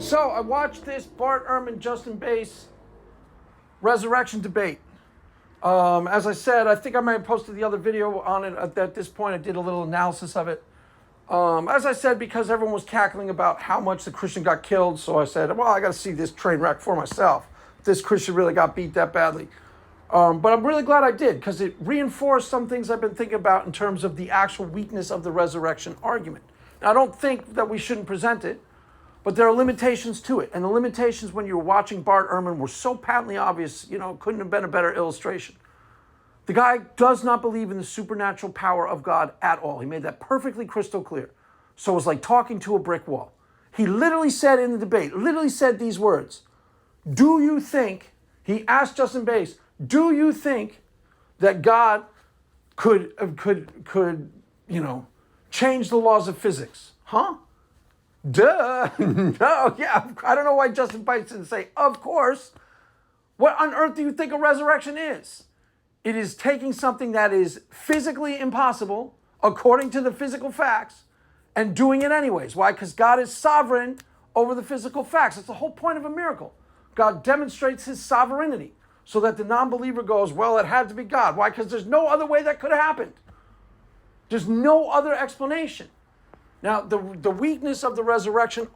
So I watched this Bart Ehrman, Justin Bass resurrection debate. As I said, I think I might have posted the other video on it at this point. I did a little analysis of it. As I said, because everyone was cackling about how much the Christian got killed, so I said, well, I got to see this train wreck for myself. This Christian really got beat that badly. But I'm really glad I did, because it reinforced some things I've been thinking about in terms of the actual weakness of the resurrection argument. Now, I don't think that we shouldn't present it, but there are limitations to it. And the limitations when you were watching Bart Ehrman were so patently obvious, couldn't have been a better illustration. The guy does not believe in the supernatural power of God at all. He made that perfectly crystal clear. So it was like talking to a brick wall. He literally said in the debate, these words. Do you think, he asked Justin Bass, do you think that God could change the laws of physics? Huh? Duh. No, yeah. I don't know why Justin Bass didn't say, of course. What on earth do you think a resurrection is? It is taking something that is physically impossible, according to the physical facts, and doing it anyways. Why? Because God is sovereign over the physical facts. That's the whole point of a miracle. God demonstrates his sovereignty so that the non-believer goes, well, it had to be God. Why? Because there's no other way that could have happened. There's no other explanation. Now, the weakness of the resurrection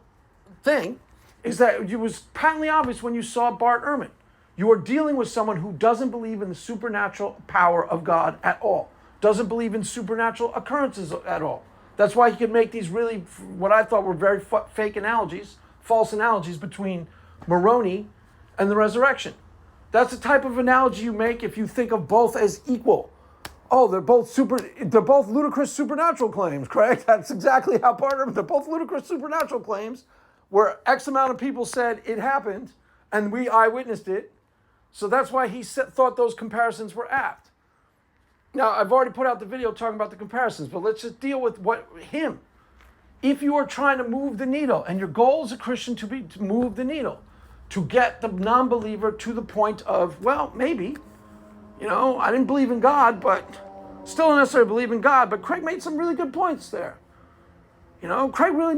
thing is that it was patently obvious when you saw Bart Ehrman. You are dealing with someone who doesn't believe in the supernatural power of God at all, doesn't believe in supernatural occurrences at all. That's why he could make these really, what I thought were very fake analogies, false analogies between Moroni and the resurrection. That's the type of analogy you make if you think of both as equal. Oh, they're both ludicrous supernatural claims, Craig. That's exactly how they're both ludicrous supernatural claims where X amount of people said it happened and we eyewitnessed it. So that's why he thought those comparisons were apt. Now, I've already put out the video talking about the comparisons, but let's just deal with him. If you are trying to move the needle, and your goal as a Christian to move the needle, to get the non-believer to the point of, well, maybe, I didn't believe in God, but still don't necessarily believe in God, but Craig made some really good points there. Craig really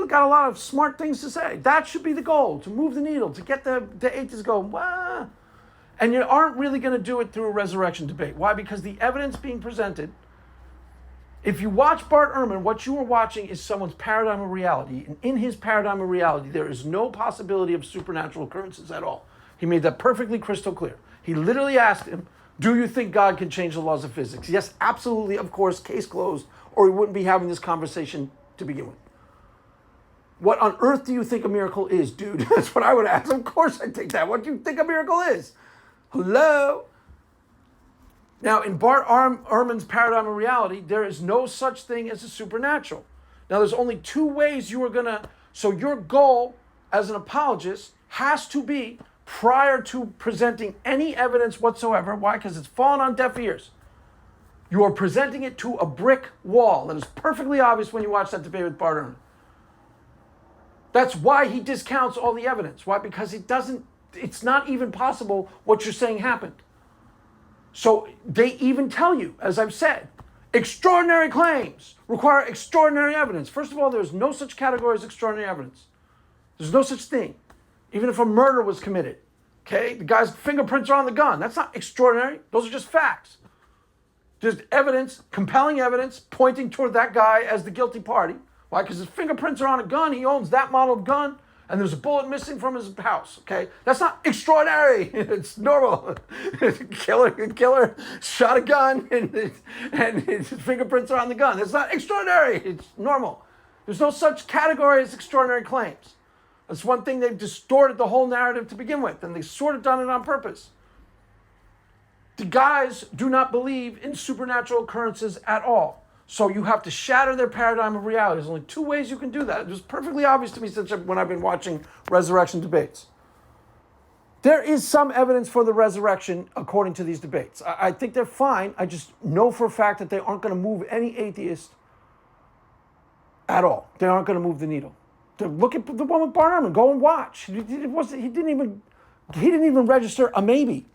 got a lot of smart things to say. That should be the goal, to move the needle, to get the atheists going, wah. And you aren't really going to do it through a resurrection debate. Why? Because the evidence being presented, if you watch Bart Ehrman, what you are watching is someone's paradigm of reality. And in his paradigm of reality, there is no possibility of supernatural occurrences at all. He made that perfectly crystal clear. He literally asked him, do you think God can change the laws of physics? Yes, absolutely, of course, case closed, or we wouldn't be having this conversation to begin with. What on earth do you think a miracle is, dude? That's what I would ask. Of course I think that. What do you think a miracle is? Hello? Now, in Bart Ehrman's paradigm of reality, there is no such thing as a supernatural. Now, there's only two ways you are going to... So your goal as an apologist has to be, prior to presenting any evidence whatsoever, why? Because it's fallen on deaf ears. You are presenting it to a brick wall. That is perfectly obvious when you watch that debate with Bart Ehrman. That's why he discounts all the evidence. Why? Because it's not even possible what you're saying happened. So they even tell you, as I've said, extraordinary claims require extraordinary evidence. First of all, there's no such category as extraordinary evidence. There's no such thing. Even if a murder was committed, okay? The guy's fingerprints are on the gun. That's not extraordinary. Those are just facts. There's evidence, compelling evidence, pointing toward that guy as the guilty party. Why? Because his fingerprints are on a gun. He owns that model of gun. And there's a bullet missing from his house, okay? That's not extraordinary. It's normal. Killer shot a gun and his fingerprints are on the gun. That's not extraordinary. It's normal. There's no such category as extraordinary claims. That's one thing they've distorted the whole narrative to begin with, and they've sort of done it on purpose. The guys do not believe in supernatural occurrences at all. So you have to shatter their paradigm of reality. There's only two ways you can do that. It was perfectly obvious to me when I've been watching resurrection debates. There is some evidence for the resurrection according to these debates. I think they're fine. I just know for a fact that they aren't going to move any atheist at all. They aren't going to move the needle. Look at the one with Bart Ehrman. Go and watch. He didn't even register a maybe.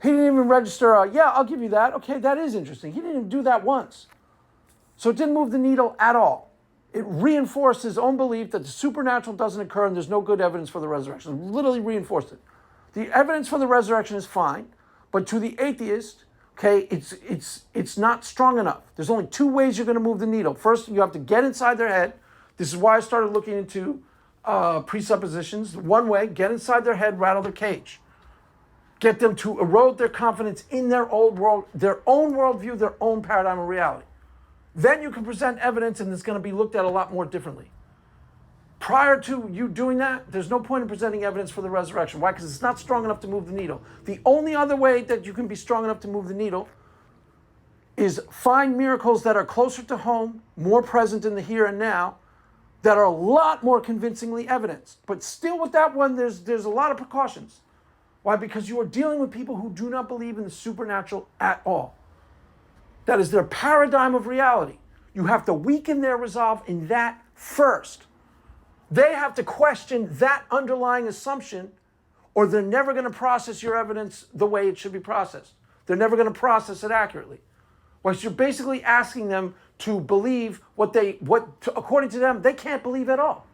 He didn't even register a, yeah, I'll give you that. Okay, that is interesting. He didn't even do that once. So it didn't move the needle at all. It reinforced his own belief that the supernatural doesn't occur and there's no good evidence for the resurrection. It literally reinforced it. The evidence for the resurrection is fine, but to the atheist, okay, it's not strong enough. There's only two ways you're going to move the needle. First, you have to get inside their head. This is why I started looking into presuppositions. One way, get inside their head, rattle their cage. Get them to erode their confidence in their old world, their own worldview, their own paradigm of reality. Then you can present evidence and it's going to be looked at a lot more differently. Prior to you doing that, there's no point in presenting evidence for the resurrection. Why? Because it's not strong enough to move the needle. The only other way that you can be strong enough to move the needle is find miracles that are closer to home, more present in the here and now, that are a lot more convincingly evidenced. But still with that one, there's a lot of precautions. Why? Because you are dealing with people who do not believe in the supernatural at all. That is their paradigm of reality. You have to weaken their resolve in that first. They have to question that underlying assumption, or they're never going to process your evidence the way it should be processed. They're never going to process it accurately. Well, you're basically asking them to believe what according to them, they can't believe at all.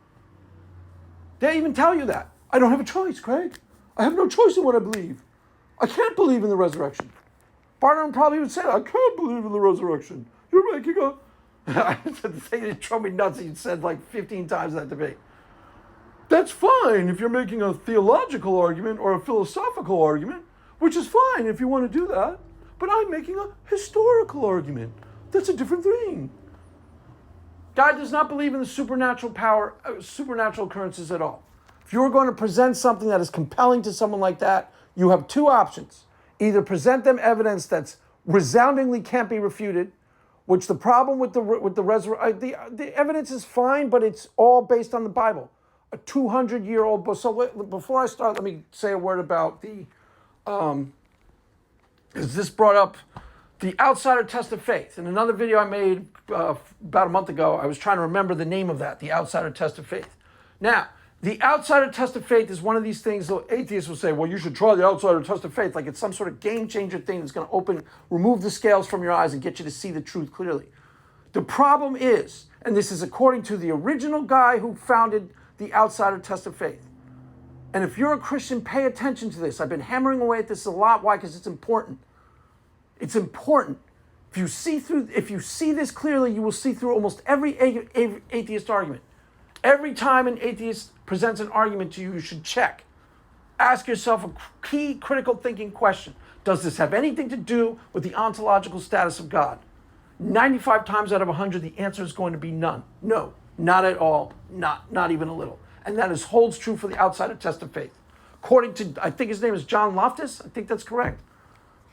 They even tell you that. I don't have a choice, Craig. I have no choice in what I believe. I can't believe in the resurrection. Bart probably would say that. I can't believe in the resurrection. You're making a... The thing that drove me nuts, he said like 15 times in that debate. That's fine if you're making a theological argument or a philosophical argument, which is fine if you want to do that. But I'm making a historical argument. That's a different thing. God does not believe in the supernatural power, supernatural occurrences at all. If you're going to present something that is compelling to someone like that, you have two options. Either present them evidence that's resoundingly can't be refuted, which the problem with the evidence is fine, but it's all based on the Bible, a 200-year-old book. So before I start, let me say a word about the, is this brought up the outsider test of faith. In another video I made about a month ago, I was trying to remember the name of that, the outsider test of faith. Now, the outsider test of faith is one of these things that atheists will say, well, you should try the outsider test of faith, like it's some sort of game-changer thing that's going to remove the scales from your eyes and get you to see the truth clearly. The problem is, and this is according to the original guy who founded the outsider test of faith, and if you're a Christian, pay attention to this. I've been hammering away at this a lot. Why? Because it's important. It's important. If you see this clearly, you will see through almost every atheist argument. Every time an atheist presents an argument to you, you should check. Ask yourself a key critical thinking question. Does this have anything to do with the ontological status of God? 95 times out of 100, the answer is going to be none. No, not at all, not even a little. And that holds true for the outsider test of faith. According to, I think his name is John Loftus, I think that's correct.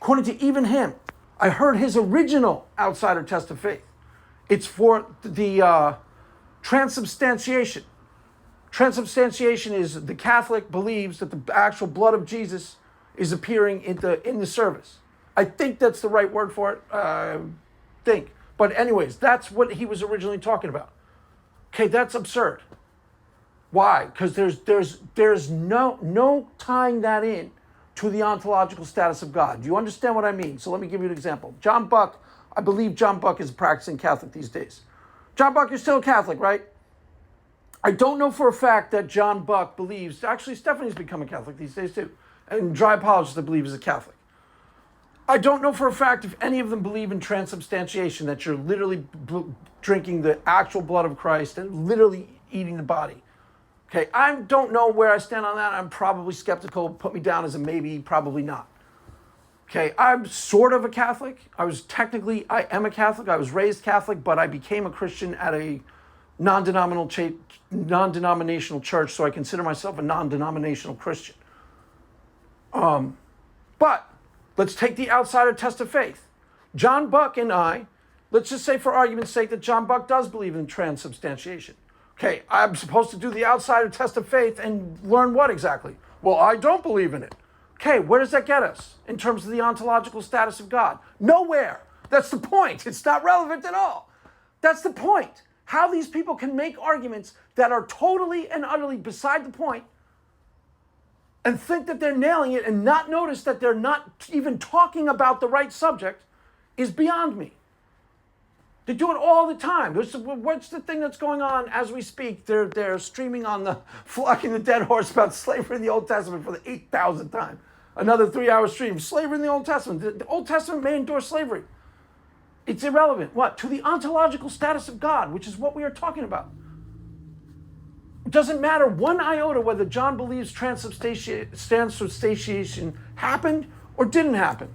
According to even him, I heard his original outsider test of faith. It's for the transubstantiation. Transubstantiation is the Catholic believes that the actual blood of Jesus is appearing in the service. I think that's the right word for it. But anyways, that's what he was originally talking about. Okay, that's absurd. Why? Because there's no tying that in to the ontological status of God. Do you understand what I mean? So let me give you an example. John Buck, I believe John Buck is a practicing Catholic these days. John Buck, you're still a Catholic, right? I don't know for a fact that John Buck believes, actually Stephanie's become a Catholic these days too, and Dry Apologist I believe is a Catholic. I don't know for a fact if any of them believe in transubstantiation, that you're literally drinking the actual blood of Christ and literally eating the body. Okay, I don't know where I stand on that. I'm probably skeptical. Put me down as a maybe, probably not. Okay, I'm sort of a Catholic. I am a Catholic. I was raised Catholic, but I became a Christian at a non-denominational church, so I consider myself a non-denominational Christian. But let's take the outsider test of faith. John Buck and I, let's just say for argument's sake that John Buck does believe in transubstantiation. Okay, I'm supposed to do the outsider test of faith and learn what exactly? Well, I don't believe in it. Okay, where does that get us in terms of the ontological status of God? Nowhere. That's the point. It's not relevant at all. That's the point. How these people can make arguments that are totally and utterly beside the point and think that they're nailing it and not notice that they're not even talking about the right subject is beyond me. They do it all the time. What's the thing that's going on as we speak? They're streaming on the Flocking the Dead Horse about slavery in the Old Testament for the 8,000th time. Another 3-hour stream. Slavery in the Old Testament. The Old Testament may endorse slavery. It's irrelevant. What? To the ontological status of God, which is what we are talking about. It doesn't matter one iota whether John believes transubstantiation happened or didn't happen.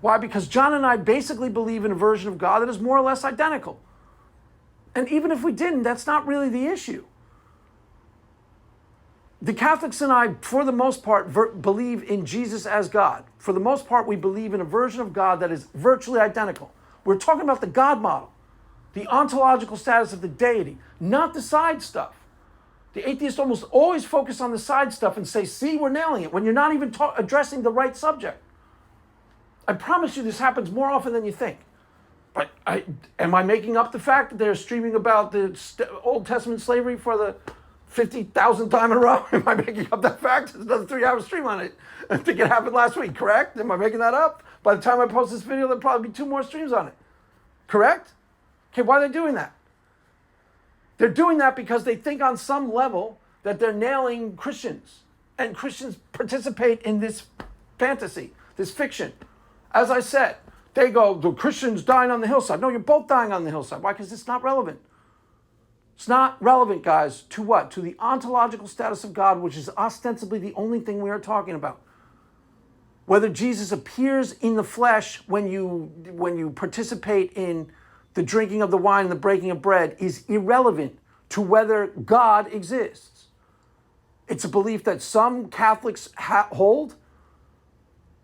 Why? Because John and I basically believe in a version of God that is more or less identical. And even if we didn't, that's not really the issue. The Catholics and I, for the most part, believe in Jesus as God. For the most part, we believe in a version of God that is virtually identical. We're talking about the God model, the ontological status of the deity, not the side stuff. The atheists almost always focus on the side stuff and say, see, we're nailing it, when you're not even addressing the right subject. I promise you this happens more often than you think. But am I making up the fact that they're streaming about the Old Testament slavery for the 50,000th time in a row? Am I making up that fact? There's another 3-hour stream on it. I think it happened last week, correct? Am I making that up? By the time I post this video, there'll probably be 2 more streams on it. Correct? Okay, why are they doing that? They're doing that because they think on some level that they're nailing Christians. And Christians participate in this fantasy, this fiction. As I said, they go, the Christians dying on the hillside. No, you're both dying on the hillside. Why? Because it's not relevant. It's not relevant, guys, to what? To the ontological status of God, which is ostensibly the only thing we are talking about. Whether Jesus appears in the flesh when you participate in the drinking of the wine and the breaking of bread is irrelevant to whether God exists. It's a belief that some Catholics hold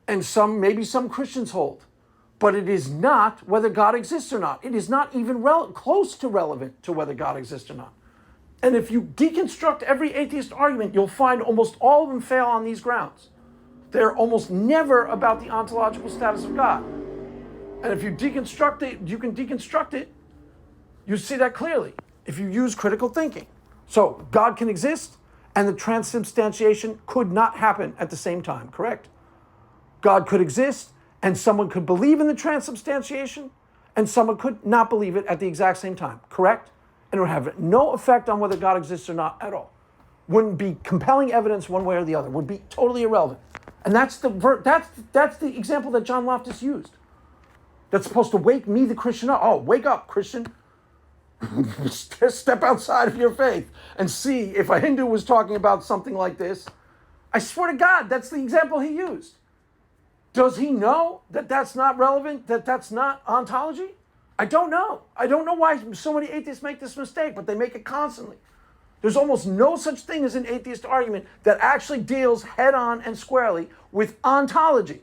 and maybe some Christians hold. But it is not whether God exists or not. It is not even close to relevant to whether God exists or not. And if you deconstruct every atheist argument, you'll find almost all of them fail on these grounds. They're almost never about the ontological status of God. And if you deconstruct it, you can deconstruct it. You see that clearly if you use critical thinking. So God can exist and the transubstantiation could not happen at the same time, correct? God could exist and someone could believe in the transubstantiation and someone could not believe it at the exact same time, correct? And it would have no effect on whether God exists or not at all. Wouldn't be compelling evidence one way or the other. Would be totally irrelevant. And that's the example that John Loftus used. That's supposed to wake me, the Christian, up. Oh, wake up, Christian. Step outside of your faith and see if a Hindu was talking about something like this. I swear to God, that's the example he used. Does he know that that's not relevant, that that's not ontology? I don't know. I don't know why so many atheists make this mistake, but they make it constantly. There's almost no such thing as an atheist argument that actually deals head-on and squarely with ontology.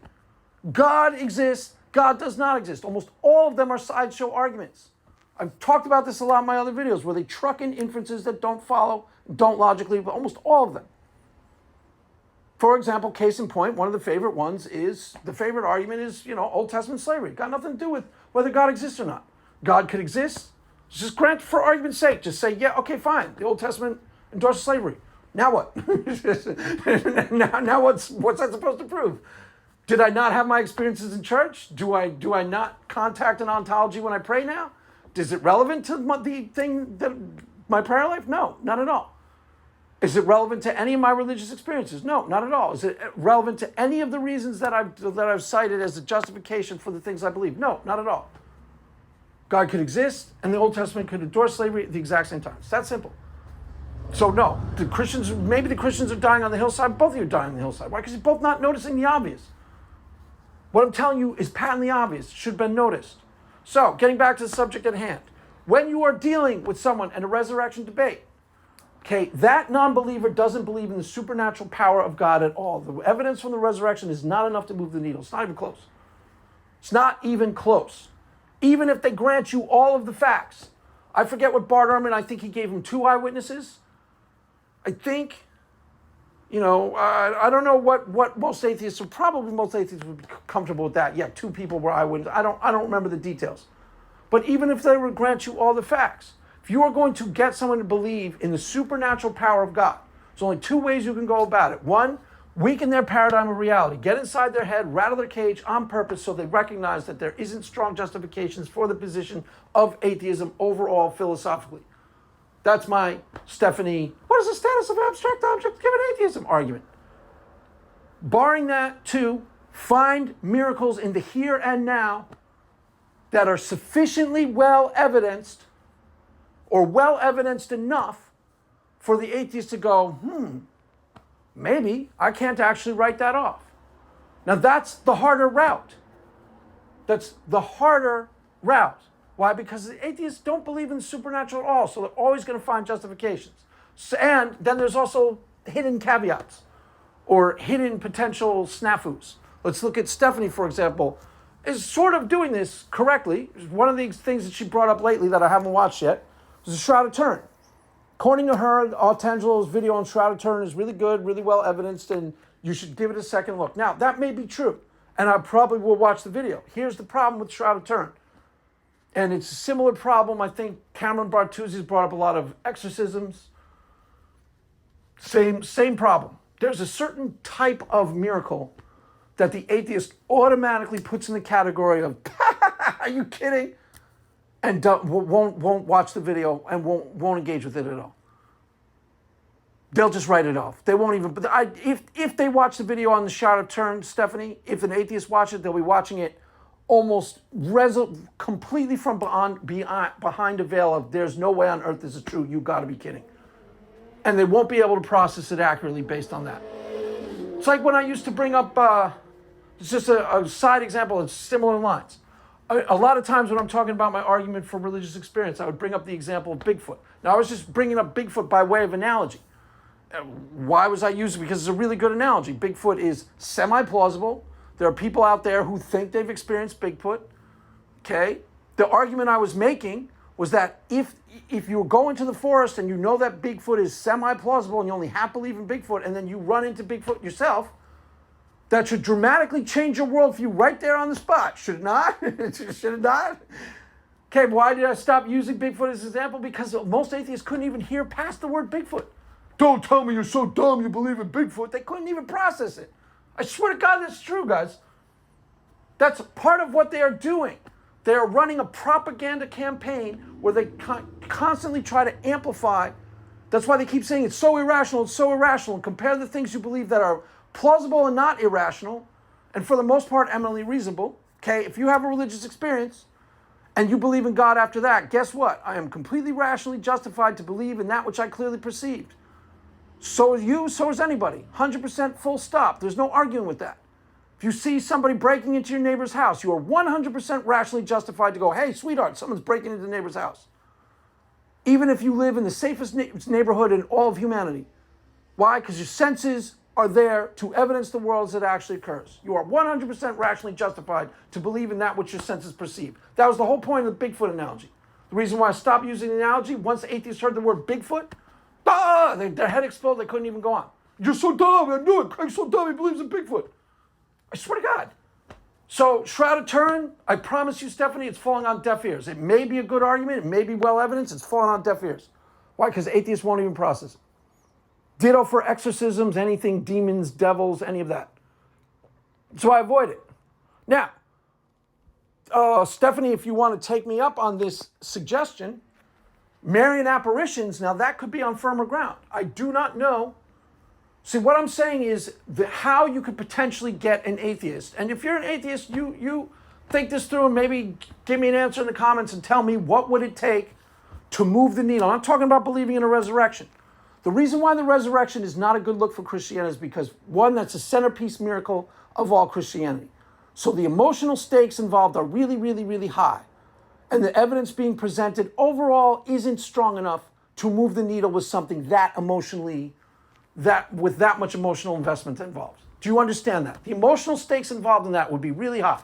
God exists, God does not exist. Almost all of them are sideshow arguments. I've talked about this a lot in my other videos where they truck in inferences that don't follow, don't logically, but almost all of them. For example, case in point, one of the favorite ones is, the favorite argument is, Old Testament slavery. Got nothing to do with whether God exists or not. God could exist. Just grant for argument's sake. Just say, yeah, okay, fine. The Old Testament endorses slavery. Now what? now what's that supposed to prove? Did I not have my experiences in church? Do I not contact an ontology when I pray now? Is it relevant to the thing that my prayer life? No, not at all. Is it relevant to any of my religious experiences? No, not at all. Is it relevant to any of the reasons that I've cited as a justification for the things I believe? No, not at all. God could exist, and the Old Testament could endorse slavery at the exact same time. It's that simple. So no, maybe the Christians are dying on the hillside. Both of you are dying on the hillside. Why? Because you're both not noticing the obvious. What I'm telling you is patently obvious. It should have been noticed. So, getting back to the subject at hand. When you are dealing with someone in a resurrection debate, okay, that non-believer doesn't believe in the supernatural power of God at all. The evidence from the resurrection is not enough to move the needle. It's not even close. It's not even close. Even if they grant you all of the facts. I forget what Bart Ehrman, I think he gave him 2 eyewitnesses. I think, I don't know what most atheists, so probably most atheists would be comfortable with that. Yeah, 2 people were eyewitnesses. I don't remember the details. But even if they would grant you all the facts, if you are going to get someone to believe in the supernatural power of God, there's only 2 ways you can go about it. One, Weaken their paradigm of reality. Get inside their head, rattle their cage on purpose so they recognize that there isn't strong justifications for the position of atheism overall philosophically. That's my Stephanie, what is the status of abstract objects given atheism argument. Barring that, two, find miracles in the here and now that are sufficiently well evidenced or well evidenced enough for the atheist to go, maybe I can't actually write that off. Now that's the harder route. That's the harder route. Why? Because the atheists don't believe in the supernatural at all, so they're always going to find justifications. And then there's also hidden caveats or hidden potential snafus. Let's look at Stephanie, for example, is sort of doing this correctly. One of the things that she brought up lately that I haven't watched yet was the Shroud of Turin. According to her, Artangelo's video on Shroud of Turin is really good, really well evidenced, and you should give it a second look. Now, that may be true, and I probably will watch the video. Here's the problem with Shroud of Turin. And it's a similar problem. I think Cameron Bartuzzi's brought up a lot of exorcisms. Same problem. There's a certain type of miracle that the atheist automatically puts in the category of, are you kidding? And won't watch the video and won't engage with it at all. They'll just write it off. They won't even. If they watch the video on the Shroud of Turin, Stephanie, if an atheist watches it, they'll be watching it almost completely from behind a veil of there's no way on earth this is true. You got to be kidding. And they won't be able to process it accurately based on that. It's like when I used to bring up. It's just a side example of similar lines. A lot of times when I'm talking about my argument for religious experience, I would bring up the example of Bigfoot. Now, I was just bringing up Bigfoot by way of analogy. Why was I using it? Because it's a really good analogy. Bigfoot is semi-plausible. There are people out there who think they've experienced Bigfoot. Okay? The argument I was making was that if you go into the forest and you know that Bigfoot is semi-plausible and you only half believe in Bigfoot and then you run into Bigfoot yourself, that should dramatically change your worldview right there on the spot. Should it not? Should it not? Okay, why did I stop using Bigfoot as an example? Because most atheists couldn't even hear past the word Bigfoot. Don't tell me you're so dumb you believe in Bigfoot. They couldn't even process it. I swear to God that's true, guys. That's part of what they are doing. They are running a propaganda campaign where they constantly try to amplify. That's why they keep saying it's so irrational, and compare the things you believe that are plausible and not irrational, and for the most part, eminently reasonable. Okay, if you have a religious experience and you believe in God after that, guess what? I am completely rationally justified to believe in that which I clearly perceived. So is you, so is anybody. 100% full stop. There's no arguing with that. If you see somebody breaking into your neighbor's house, you are 100% rationally justified to go, hey, sweetheart, someone's breaking into the neighbor's house. Even if you live in the safest neighborhood in all of humanity. Why? Because your senses are there to evidence the world as it actually occurs. You are 100% rationally justified to believe in that which your senses perceive. That was the whole point of the Bigfoot analogy. The reason why I stopped using the analogy, once atheists heard the word Bigfoot, their head exploded, they couldn't even go on. You're so dumb, I knew it. Craig's so dumb, he believes in Bigfoot. I swear to God. So, Shroud of Turin, I promise you, Stephanie, it's falling on deaf ears. It may be a good argument, it may be well evidenced, it's falling on deaf ears. Why? Because atheists won't even process it. Ditto for exorcisms, anything, demons, devils, any of that. So I avoid it. Now, Stephanie, if you want to take me up on this suggestion, Marian apparitions, now that could be on firmer ground. I do not know. See, what I'm saying is how you could potentially get an atheist. And if you're an atheist, you think this through and maybe give me an answer in the comments and tell me what would it take to move the needle. I'm not talking about believing in a resurrection. The reason why the resurrection is not a good look for Christianity is because, one, that's a centerpiece miracle of all Christianity. So the emotional stakes involved are really, really, really high. And the evidence being presented overall isn't strong enough to move the needle with something with that much emotional investment involved. Do you understand that? The emotional stakes involved in that would be really high.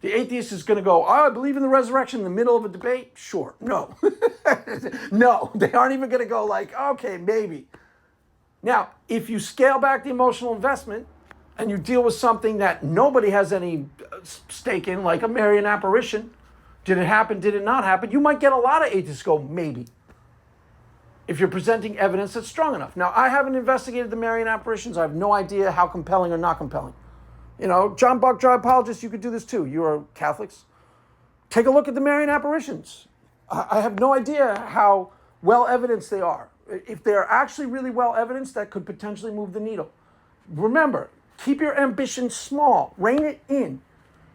The atheist is going to go, I believe in the resurrection in the middle of a debate? Sure. No. No, they aren't even going to go like, okay, maybe. Now, if you scale back the emotional investment and you deal with something that nobody has any stake in, like a Marian apparition, did it happen, did it not happen? You might get a lot of atheists go, maybe. if you're presenting evidence that's strong enough. Now, I haven't investigated the Marian apparitions. I have no idea how compelling or not compelling. You know, John Buck, dry apologists, you could do this too. You are Catholics. Take a look at the Marian apparitions. I have no idea how well evidenced they are. If they're actually really well evidenced, that could potentially move the needle. Remember, keep your ambition small. Rein it in.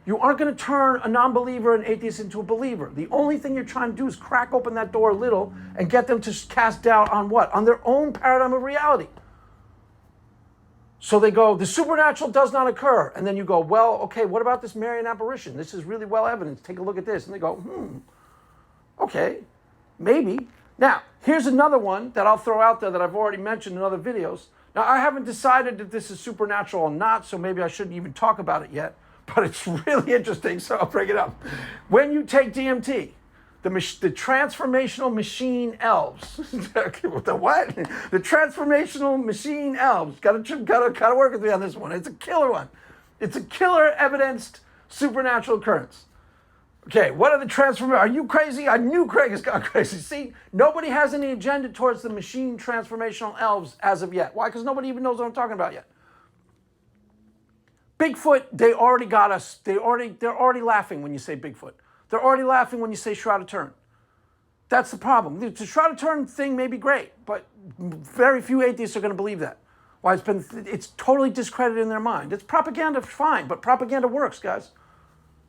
You aren't going to turn a non-believer, an atheist, into a believer. The only thing you're trying to do is crack open that door a little and get them to cast doubt on what? On their own paradigm of reality. So they go, the supernatural does not occur. And then you go, well, okay, what about this Marian apparition? This is really well evidenced. Take a look at this. And they go, okay, maybe. Now, here's another one that I'll throw out there that I've already mentioned in other videos. Now, I haven't decided if this is supernatural or not, so maybe I shouldn't even talk about it yet. But it's really interesting, so I'll bring it up. When you take DMT, the transformational machine elves. The what? The transformational machine elves. Gotta work with me on this one. It's a killer one. It's a killer evidenced supernatural occurrence. Okay, what are the transformations? Are you crazy? I knew Craig has gone crazy. See, nobody has any agenda towards the machine transformational elves as of yet. Why? Because nobody even knows what I'm talking about yet. Bigfoot, they already got us. They're already laughing when you say Bigfoot. They're already laughing when you say Shroud of Turin. That's the problem. The Shroud of Turin thing may be great, but very few atheists are going to believe that. Why? It's totally discredited in their mind. It's propaganda, fine, but propaganda works, guys.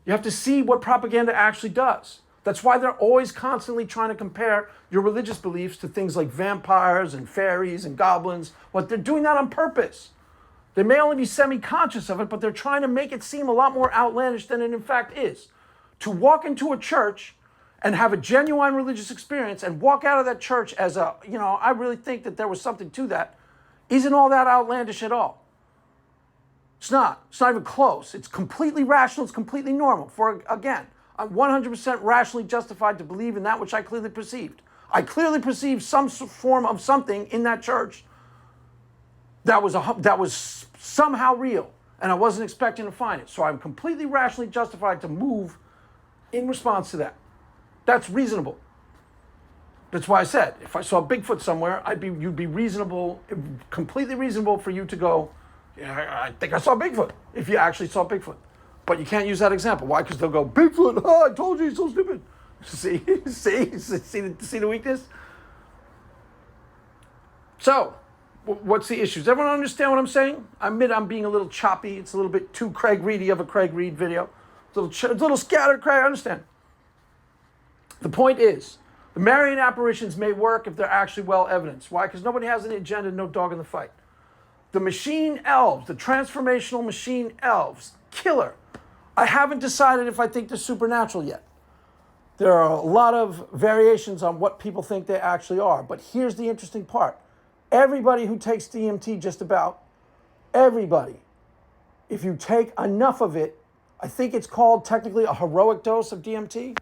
You have to see what propaganda actually does. That's why they're always constantly trying to compare your religious beliefs to things like vampires and fairies and goblins. They're doing that on purpose. They may only be semi-conscious of it, but they're trying to make it seem a lot more outlandish than it in fact is. To walk into a church and have a genuine religious experience and walk out of that church as I really think that there was something to that, isn't all that outlandish at all. It's not. It's not even close. It's completely rational. It's completely normal. I'm 100% rationally justified to believe in that which I clearly perceived. I clearly perceived some form of something in that church that was somehow real, and I wasn't expecting to find it. So I'm completely rationally justified to move in response to that. That's reasonable. That's why I said, if I saw Bigfoot somewhere, you'd be reasonable, completely reasonable for you to go, yeah, I think I saw Bigfoot, if you actually saw Bigfoot. But you can't use that example. Why? Because they'll go, Bigfoot, I told you, he's so stupid. See the weakness? So, what's the issue? Does everyone understand what I'm saying? I admit I'm being a little choppy. It's a little bit too Craig Reedy of a Craig Reed video. It's a little scattered, Craig, I understand. The point is, the Marian apparitions may work if they're actually well evidenced. Why? Because nobody has any agenda, no dog in the fight. The machine elves, the transformational machine elves, killer. I haven't decided if I think they're supernatural yet. There are a lot of variations on what people think they actually are. But here's the interesting part. Everybody who takes DMT, just about everybody, if you take enough of it, I think it's called technically a heroic dose of DMT.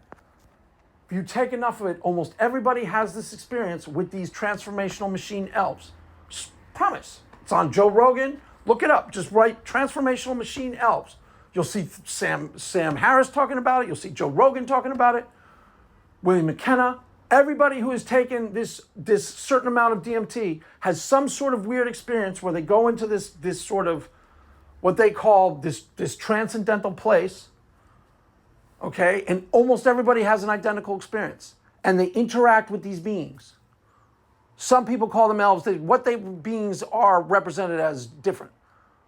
If you take enough of it, almost everybody has this experience with these transformational machine elves. Just promise. It's on Joe Rogan. Look it up. Just write transformational machine elves. You'll see Sam Harris talking about it. You'll see Joe Rogan talking about it. William McKenna. Everybody who has taken this certain amount of DMT has some sort of weird experience where they go into this sort of what they call this transcendental place. Okay, and almost everybody has an identical experience, and they interact with these beings. Some people call them elves. What they beings are represented as different,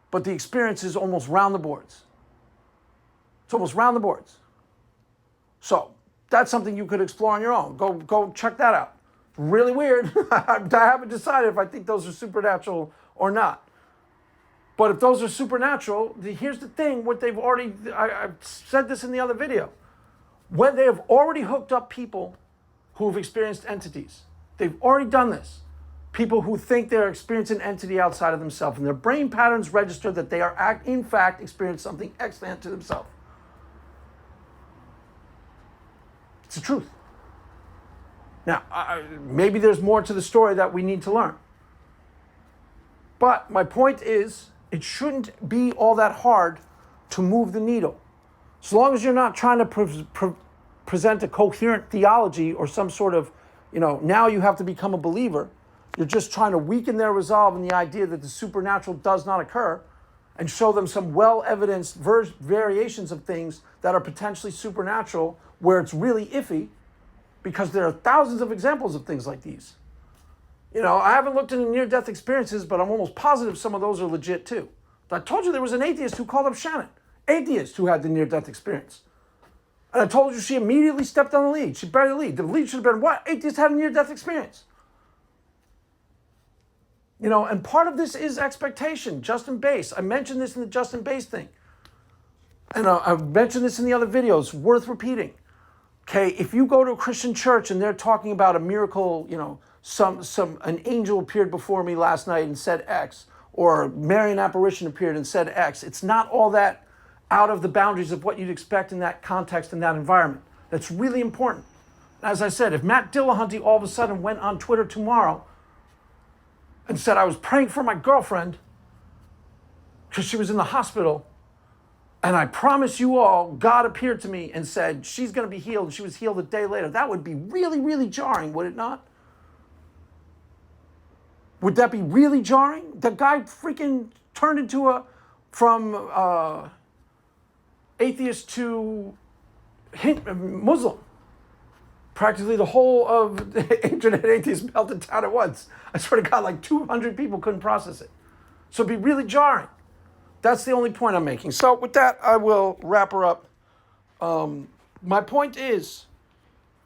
but the experience is almost round the boards. It's almost round the boards. So that's something you could explore on your own. Go check that out. Really weird. I haven't decided if I think those are supernatural or not. But if those are supernatural, here's the thing, I've said this in the other video. When they have already hooked up people who have experienced entities, they've already done this. People who think they're experiencing an entity outside of themselves, and their brain patterns register that they are in fact experiencing something extant to themselves. It's the truth. Now, maybe there's more to the story that we need to learn. But my point is, it shouldn't be all that hard to move the needle. As long as you're not trying to present a coherent theology or some sort of Now you have to become a believer. You're just trying to weaken their resolve in the idea that the supernatural does not occur and show them some well-evidenced variations of things that are potentially supernatural where it's really iffy, because there are thousands of examples of things like these. I haven't looked into near-death experiences, but I'm almost positive some of those are legit too. I told you there was an atheist who called up Shannon, atheist who had the near-death experience. And I told you she immediately stepped on the lead. She buried the lead. The lead should have been, what? Atheist had a near-death experience. And part of this is expectation. Justin Bass. I mentioned this in the Justin Bass thing. And I've mentioned this in the other videos. Worth repeating. Okay, if you go to a Christian church and they're talking about a miracle, an angel appeared before me last night and said X, or a Marian apparition appeared and said X, it's not all that out of the boundaries of what you'd expect in that context, in that environment. That's really important. As I said, if Matt Dillahunty all of a sudden went on Twitter tomorrow and said, I was praying for my girlfriend because she was in the hospital, and I promise you all, God appeared to me and said, she's going to be healed, and she was healed a day later, that would be really, really jarring, would it not? Would that be really jarring? The guy freaking turned from atheist to Muslim. Practically the whole of the internet atheists melted down at once. I swear to God, like 200 people couldn't process it. So it'd be really jarring. That's the only point I'm making. So with that, I will wrap her up. My point is,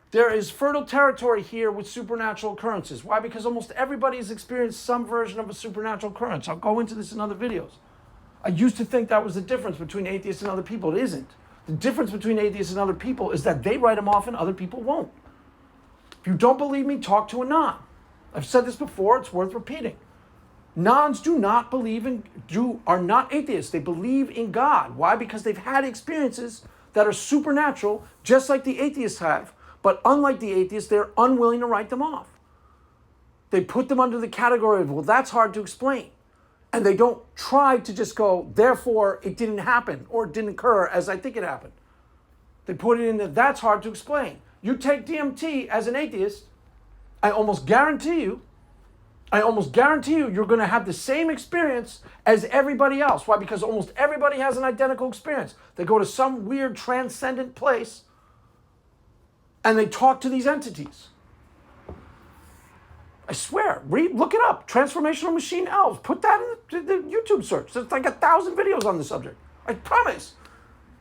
there is fertile territory here with supernatural occurrences. Why? Because almost everybody has experienced some version of a supernatural occurrence. I'll go into this in other videos. I used to think that was the difference between atheists and other people. It isn't. The difference between atheists and other people is that they write them off and other people won't. If you don't believe me, talk to a non. I've said this before, it's worth repeating. Nons are not atheists. They believe in God. Why? Because they've had experiences that are supernatural, just like the atheists have. But unlike the atheists, they're unwilling to write them off. They put them under the category of, well, that's hard to explain. And they don't try to just go, therefore, it didn't happen or it didn't occur as I think it happened. They put it in that that's hard to explain. You take DMT as an atheist, I almost guarantee you you're going to have the same experience as everybody else. Why? Because almost everybody has an identical experience. They go to some weird transcendent place and they talk to these entities. I swear, look it up. Transformational machine elves. Put that in the YouTube search. There's like 1,000 videos on the subject. I promise.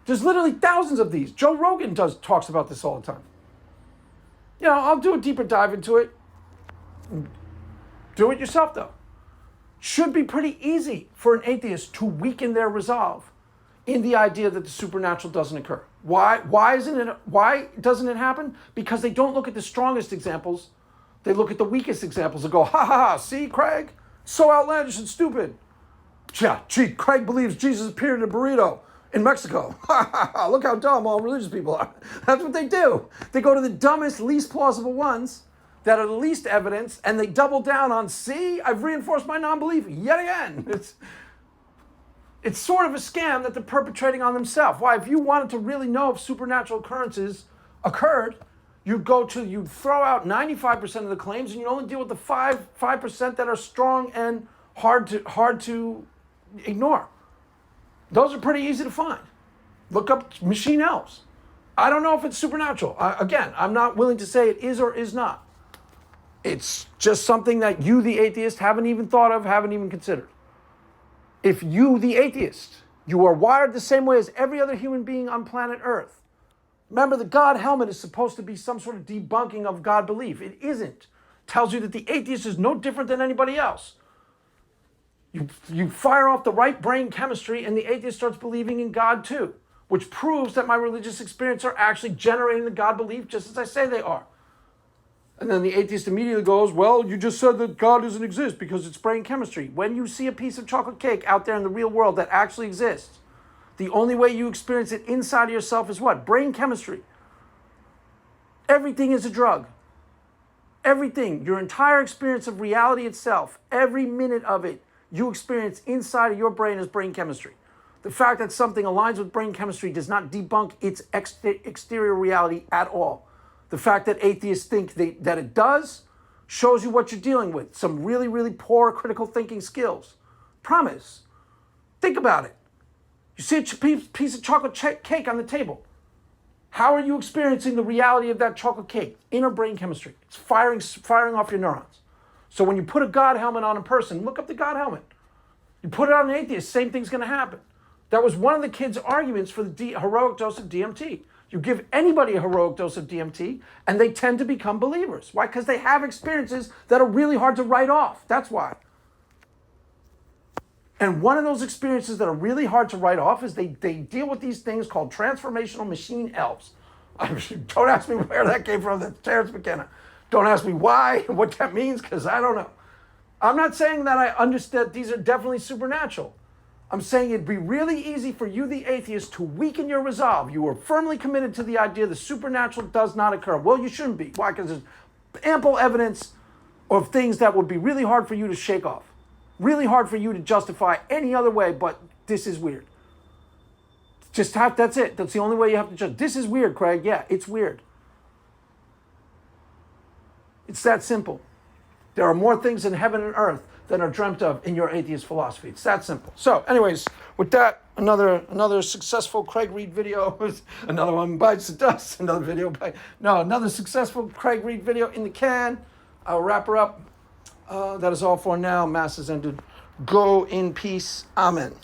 There's literally thousands of these. Joe Rogan talks about this all the time. I'll do a deeper dive into it. Do it yourself, though. Should be pretty easy for an atheist to weaken their resolve in the idea that the supernatural doesn't occur. Why doesn't it happen? Because they don't look at the strongest examples. They look at the weakest examples and go, ha ha ha, see, Craig? So outlandish and stupid. Yeah, gee, Craig believes Jesus appeared in a burrito in Mexico. Ha ha ha, look how dumb all religious people are. That's what they do. They go to the dumbest, least plausible ones that are the least evidence, and they double down on, see, I've reinforced my non-belief yet again. It's sort of a scam that they're perpetrating on themselves. Why? If you wanted to really know if supernatural occurrences occurred, you'd throw out 95% of the claims, and you only deal with the 5% that are strong and hard to ignore. Those are pretty easy to find. Look up machine elves. I don't know if it's supernatural. Again, I'm not willing to say it is or is not. It's just something that you, the atheist, haven't even thought of, haven't even considered. If you, the atheist, you are wired the same way as every other human being on planet Earth. Remember, the God helmet is supposed to be some sort of debunking of God belief. It isn't. Tells you that the atheist is no different than anybody else. You fire off the right brain chemistry and the atheist starts believing in God too, which proves that my religious experience are actually generating the God belief just as I say they are. And then the atheist immediately goes, well, you just said that God doesn't exist because it's brain chemistry. When you see a piece of chocolate cake out there in the real world that actually exists, the only way you experience it inside of yourself is what? Brain chemistry. Everything is a drug. Everything, your entire experience of reality itself, every minute of it, you experience inside of your brain as brain chemistry. The fact that something aligns with brain chemistry does not debunk its exterior reality at all. The fact that atheists think that it does shows you what you're dealing with. Some really, really poor critical thinking skills. Promise. Think about it. You see a piece of chocolate cake on the table. How are you experiencing the reality of that chocolate cake? Inner brain chemistry. It's firing off your neurons. So when you put a God helmet on a person, look up the God helmet. You put it on an atheist, same thing's going to happen. That was one of the kids' arguments for the heroic dose of DMT. You give anybody a heroic dose of DMT, and they tend to become believers. Why? Because they have experiences that are really hard to write off. That's why. And one of those experiences that are really hard to write off is they deal with these things called transformational machine elves. Don't ask me where that came from. That's Terrence McKenna. Don't ask me why, what that means, because I don't know. I'm not saying that I understand these are definitely supernatural. I'm saying it'd be really easy for you, the atheist, to weaken your resolve. You are firmly committed to the idea the supernatural does not occur. Well, you shouldn't be. Why? Because there's ample evidence of things that would be really hard for you to shake off. Really hard for you to justify any other way, but this is weird. That's it. That's the only way you have to judge. This is weird, Craig. Yeah, it's weird. It's that simple. There are more things in heaven and earth than are dreamt of in your atheist philosophy. It's that simple. So, anyways, with that, another successful Craig Reed video. Another one bites the dust. Another successful Craig Reed video in the can. I'll wrap her up. That is all for now. Mass has ended. Go in peace. Amen.